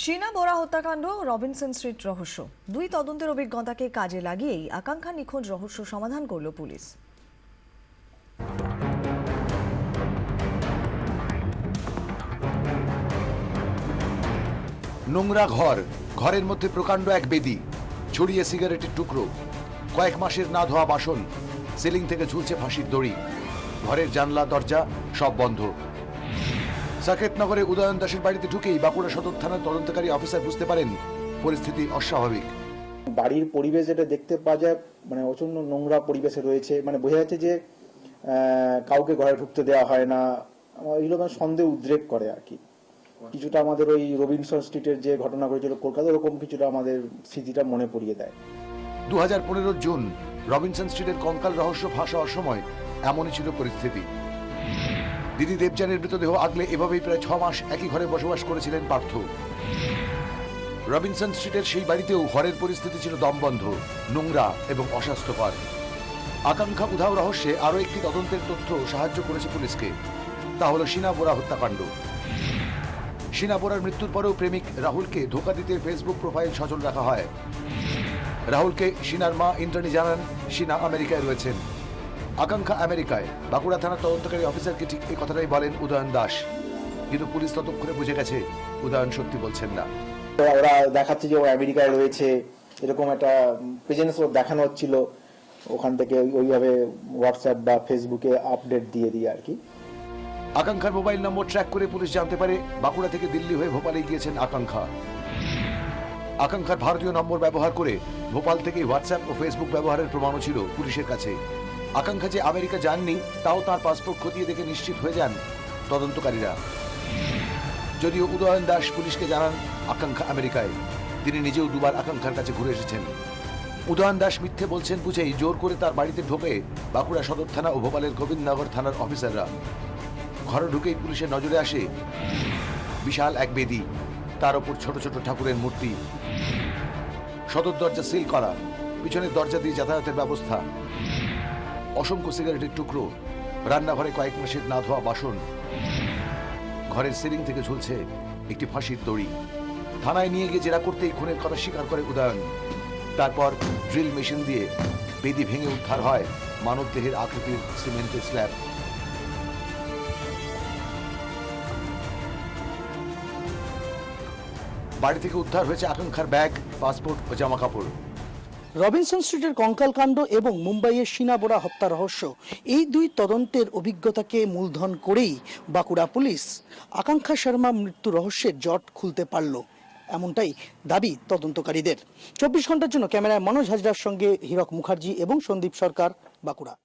শিনা বোরা হত্যাকাণ্ড, Robinson street রহস্য, দুই তদন্তের অভিজ্ঞতাকে কাজে লাগিয়েই আকাঙ্ক্ষা নিখোঁজ রহস্য সমাধান করল পুলিশ। নোংরা ঘর, ঘরের মধ্যে প্রকাণ্ড এক বেদি, ছড়িয়ে সিগারেটের টুকরো, কয়েক মাসের না ধোয়া বাসন, সিলিং থেকে ঝুলছে ফাঁসির দড়ি, ঘরের জানলা দরজা সব বন্ধ। সাকেতনগরে উদয়ন দাসের বাড়িতে ঢুকেই বাঁকুড়া সদর থানার তদন্তকারী অফিসার বুঝতে পারেন পরিস্থিতি অস্বাভাবিক। বাড়ির পরিবেশ যেটা দেখতে পাওয়া যায়, মানে প্রচন্ড নোংরা পরিবেশে রয়েছে, মানে বোঝা যাচ্ছে যে কাউকে ঘরে ঢুকতে দেওয়া হয় না। এগুলো মানে সন্দেহ উদ্রেক করে আর কি। কিছুটা আমাদের ওই রবিনসন স্ট্রিটের যে ঘটনা ঘটেছিল কলকাতা, ওরকম কিছুটা আমাদের স্মৃতিটা মনে পড়িয়ে দেয়। 2015 জুন রবিনসন স্ট্রিটের কঙ্কাল রহস্য ফাঁস হওয়ার সময় এমনই ছিল পরিস্থিতি। দিদি দেবযানীর মৃতদেহ আগলে এভাবেই প্রায় 6 মাস একই ঘরে বসবাস করেছিলেন পার্থ। রবিনসন স্ট্রিটের সেই বাড়িতেও ঘরের পরিস্থিতি ছিল দমবন্ধ, নোংরা এবং অস্বাস্থ্যকর। আকাঙ্ক্ষা উধাও রহস্যে আরও একটি তদন্তের তথ্য সাহায্য করেছে পুলিশকে, তা হল শিনা বোরা হত্যাকাণ্ড। শিনা বোরার মৃত্যুর পরেও প্রেমিক রাহুলকে ধোঁকা দিতে ফেসবুক প্রোফাইল সচল রাখা হয়। রাহুলকে শিনার মা ইন্দ্রাণী জানান শিনা আমেরিকায় রয়েছেন। আকাঙ্ক্ষা আমেরিকায়। বাঁকুড়া থানার তদন্তকারী অফিসারকে ঠিক এই কথাটাই বলেন উদয়ন দাস, কিন্তু পুলিশ ততক্ষণে বুঝে গেছে উদয়ন সত্যি বলছেন না। ওরা দেখাচ্ছে যে ও আমেরিকায় রয়েছে, এরকম একটা প্রেজেন্স দেখানো হচ্ছিল। ওখান থেকে ওইভাবে হোয়াটসঅ্যাপ বা ফেসবুকে আপডেট দিয়ে দিয়ে আর কি। আকাঙ্ক্ষার মোবাইল নম্বর ট্র্যাক করে পুলিশ জানতে পারে বাঁকুড়া থেকে দিল্লি হয়ে ভোপালে গিয়েছেন আকাঙ্ক্ষা। আকাঙ্ক্ষার ভারতীয় নম্বর ব্যবহার করে ভোপাল থেকে হোয়াটসঅ্যাপ ও ফেসবুক ব্যবহারের প্রমাণও ছিল পুলিশের কাছে। আকাঙ্ক্ষা যে আমেরিকা যাননি তাও তার পাসপোর্ট খতিয়ে দেখে নিশ্চিত হয়ে যান তদন্তকারীরা। যদিও উদয়ন দাস পুলিশকে জানান আকাঙ্ক্ষা আমেরিকায়, তিনি নিজেও দুবার আকাঙ্ক্ষার কাছে ঘুরে এসেছেন। উদয়ন দাস মিথ্যে বলছেন বুঝেই জোর করে তার বাড়িতে ঢোকে বাঁকুড়া সদর থানা ও ভোপালের গোবিন্দনগর থানার অফিসাররা। ঘরে ঢুকেই পুলিশের নজরে আসে বিশাল এক বেদি, তার ওপর ছোট ছোট ঠাকুরের মূর্তি, সদর দরজা সিল করা, পিছনের দরজা দিয়ে যাতায়াতের ব্যবস্থা, অসংখ্য সিগারেটের টুকরো, রান্নাঘরে কয়েক মাসের না ধোয়া বাসন, ঘরের সিলিং থেকে ঝুলছে একটি ফাঁসির দড়ি। থানায় নিয়ে গিয়ে জেরা করতেই খুনের কথা স্বীকার করে উদয়ন। তারপর ড্রিল মেশিন দিয়ে বেদি ভেঙে উদ্ধার হয় মানবদেহের আকৃতির সিমেন্টের স্ল্যাব। বাড়ি থেকে উদ্ধার হয়েছে আকাঙ্ক্ষার ব্যাগ, পাসপোর্ট ও জামা কাপড়। রবিনসন স্ট্রিটের কঙ্কালকাণ্ড এবং মুম্বাইয়ের শিনা বোরা হত্যা রহস্য, এই দুই তদন্তের অভিজ্ঞতাকে মূলধন করেই বাঁকুড়া পুলিশ আকাঙ্ক্ষা শর্মা মৃত্যু রহস্যের জট খুলতে পারল, এমনটাই দাবি তদন্তকারীদের। 24 ঘন্টার জন্য ক্যামেরায় মনোজ হাজরার সঙ্গে হীরক মুখার্জি এবং সন্দীপ সরকার, বাঁকুড়া।